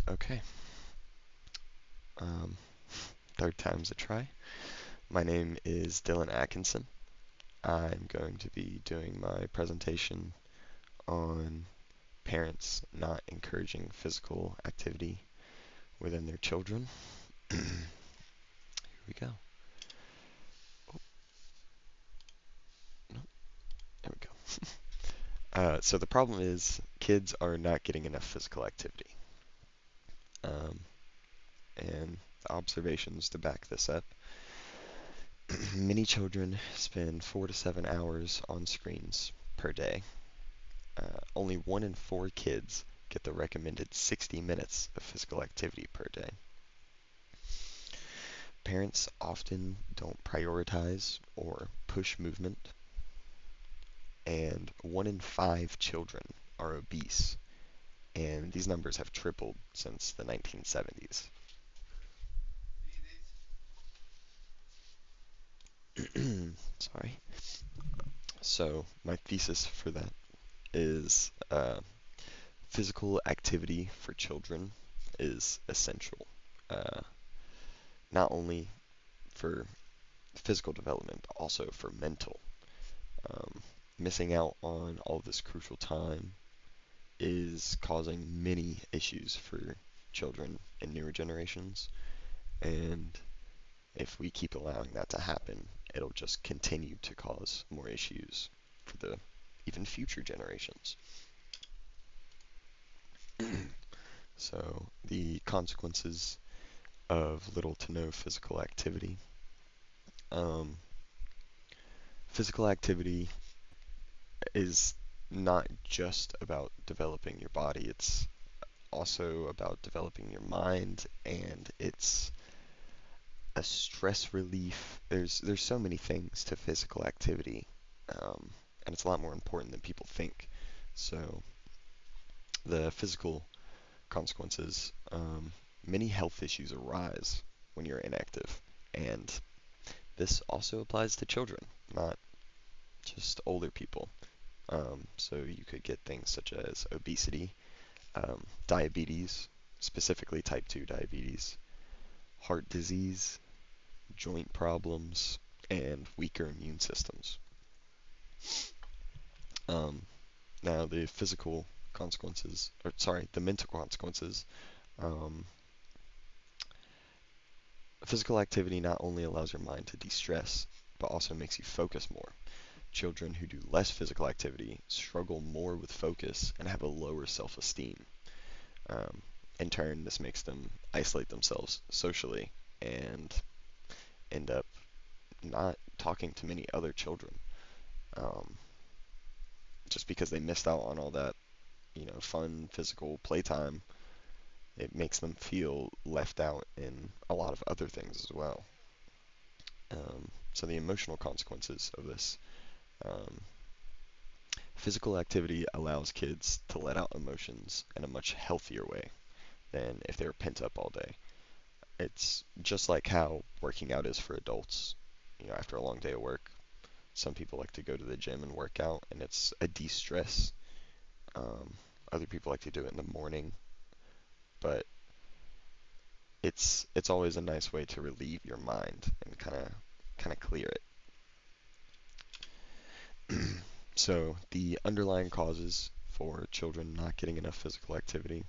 Okay, um, third time's a try. My name is Dylan Atkinson. I'm going to be doing my presentation on parents not encouraging physical activity within their children. Here we go. Oh, no, there we go. So the problem is kids are not getting enough physical activity. Um, and the observations to back this up. Many children spend 4 to 7 hours on screens per day. Only 1 in 4 kids get the recommended 60 minutes of physical activity per day. Parents often don't prioritize or push movement, and 1 in 5 children are obese, and these numbers have tripled since the 1970s. Sorry. So, my thesis for that is physical activity for children is essential, uh, not only for physical development, but also for mental. Um, Missing out on all this crucial time is causing many issues for children in newer generations, and if we keep allowing that to happen, it'll just continue to cause more issues for the even future generations. So the consequences of little to no physical activity. Um, Physical activity is not just about developing your body, it's also about developing your mind, and it's a stress relief. There's so many things to physical activity, um, and it's a lot more important than people think. So the physical consequences, many health issues arise when you're inactive, and this also applies to children, not just older people. So you could get things such as obesity, diabetes, specifically type 2 diabetes, heart disease, joint problems, and weaker immune systems. Um, Now, the physical consequences, or sorry, the mental consequences. Um, Physical activity not only allows your mind to de-stress, but also makes you focus more. Children who do less physical activity struggle more with focus and have a lower self-esteem. Um, in turn, this makes them isolate themselves socially and end up not talking to many other children, um, just because they missed out on all that, fun physical playtime. It makes them feel left out in a lot of other things as well. So the emotional consequences of this, um, physical activity allows kids to let out emotions in a much healthier way than if they were pent up all day. It's just like how working out is for adults. After a long day of work, some people like to go to the gym and work out, and it's a de-stress. Um, Other people like to do it in the morning, but it's always a nice way to relieve your mind and kind of clear it. So the underlying causes for children not getting enough physical activity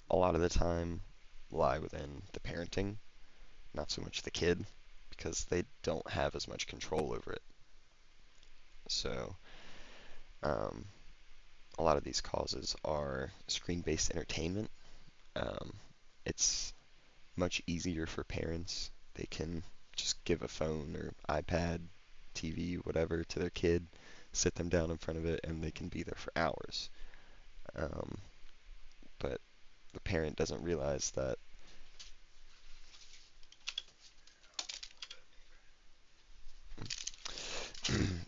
a lot of the time lie within the parenting, not so much the kid, because they don't have as much control over it. So um, a lot of these causes are screen-based entertainment. Um, it's much easier for parents. They can just give a phone or iPad, TV, whatever to their kid, sit them down in front of it, and they can be there for hours. Um, but the parent doesn't realize that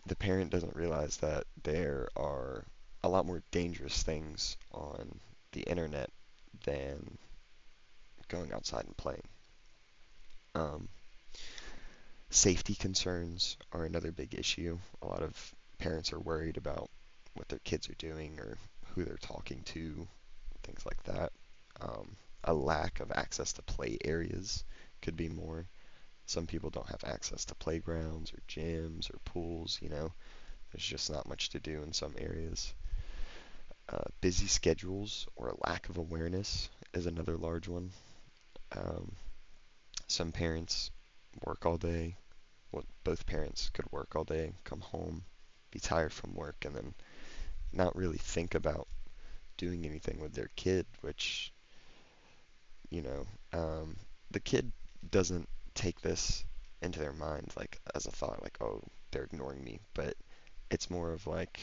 the parent doesn't realize that there are a lot more dangerous things on the internet than going outside and playing. Um, Safety concerns are another big issue. A lot of parents are worried about what their kids are doing or who they're talking to, things like that. Um, a lack of access to play areas could be more. Some people don't have access to playgrounds or gyms or pools, you know. There's just not much to do in some areas. Busy schedules or a lack of awareness is another large one. Um, some parents work all day. Well, both parents could work all day, come home, be tired from work, and then not really think about doing anything with their kid, which, you know, the kid doesn't take this into their mind like as a thought, like, oh, they're ignoring me, but it's more of like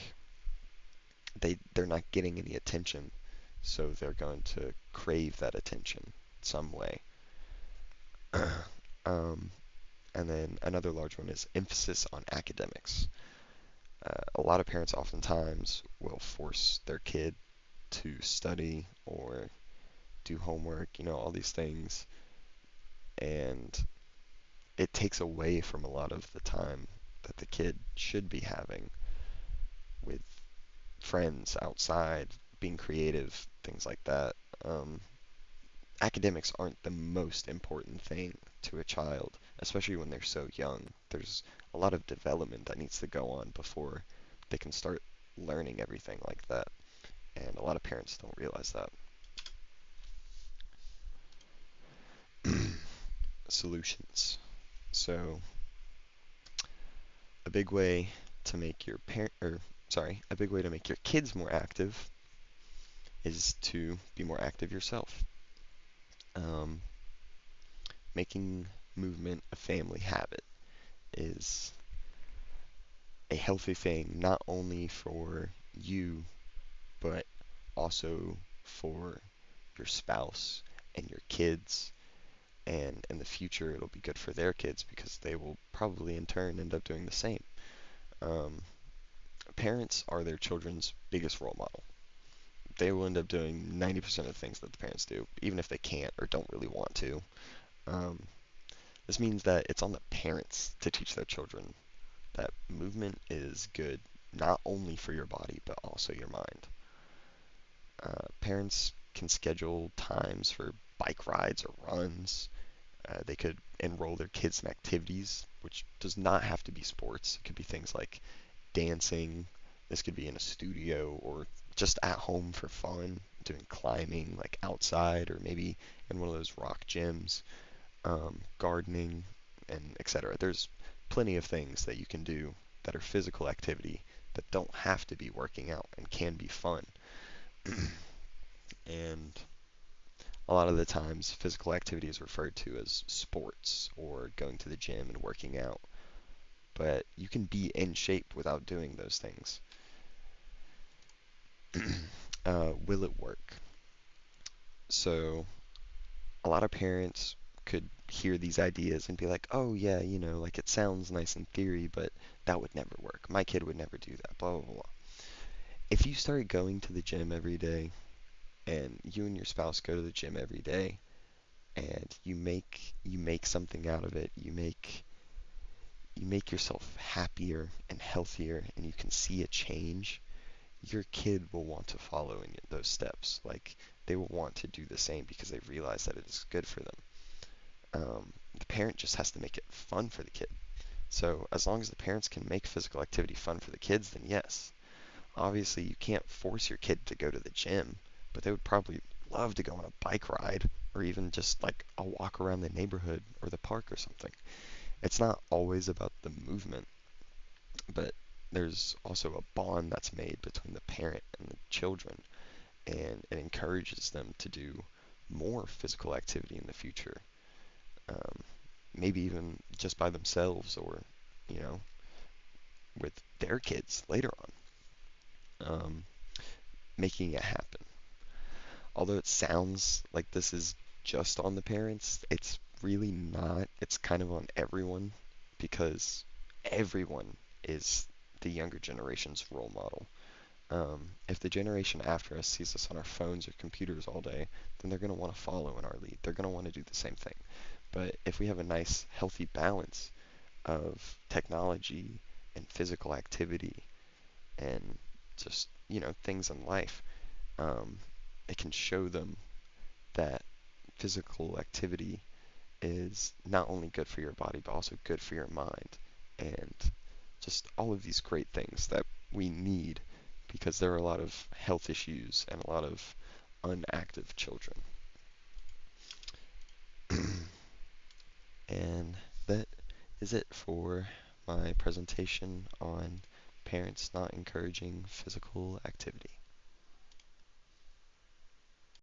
they're not getting any attention, so they're going to crave that attention some way. um, and then another large one is emphasis on academics. A lot of parents oftentimes will force their kid to study or do homework, you know, all these things, and it takes away from a lot of the time that the kid should be having with friends outside, being creative, things like that. Um, Academics aren't the most important thing to a child, especially when they're so young. There's a lot of development that needs to go on before they can start learning everything like that. And a lot of parents don't realize that. Solutions. So, a big way to make your parent, or sorry, a big way to make your kids more active is to be more active yourself. Um, Making movement a family habit is a healthy thing, not only for you, but also for your spouse and your kids. And in the future, it'll be good for their kids because they will probably in turn end up doing the same. Um, Parents are their children's biggest role model. They will end up doing 90% of the things that the parents do, even if they can't or don't really want to. Um, this means that it's on the parents to teach their children that movement is good not only for your body, but also your mind. Parents can schedule times for bike rides or runs. They could enroll their kids in activities, which does not have to be sports. It could be things like dancing. This could be in a studio or just at home for fun, doing climbing like outside or maybe in one of those rock gyms, gardening, and etc. There's plenty of things that you can do that are physical activity that don't have to be working out and can be fun. And a lot of the times, physical activity is referred to as sports or going to the gym and working out. But you can be in shape without doing those things. Will it work? So, a lot of parents could hear these ideas and be like, oh, yeah, you know, like it sounds nice in theory, but that would never work. My kid would never do that, blah, blah, blah. If you start going to the gym every day and you and your spouse go to the gym every day and you make something out of it, you make yourself happier and healthier and you can see a change, your kid will want to follow in those steps. Like they will want to do the same because they realize that it is good for them. The parent just has to make it fun for the kid. So as long as the parents can make physical activity fun for the kids, then yes. Obviously, you can't force your kid to go to the gym, but they would probably love to go on a bike ride or even just like a walk around the neighborhood or the park or something. It's not always about the movement, but there's also a bond that's made between the parent and the children, and it encourages them to do more physical activity in the future. Um, Maybe even just by themselves or, you know, with their kids later on, making it happen. Although it sounds like this is just on the parents, it's really not. It's kind of on everyone because everyone is the younger generation's role model. If the generation after us sees us on our phones or computers all day, then they're going to want to follow in our lead. They're going to want to do the same thing. But if we have a nice, healthy balance of technology and physical activity and just, you know, things in life, um, it can show them that physical activity is not only good for your body, but also good for your mind. And just all of these great things that we need because there are a lot of health issues and a lot of unactive children. And that is it for my presentation on parents not encouraging physical activity.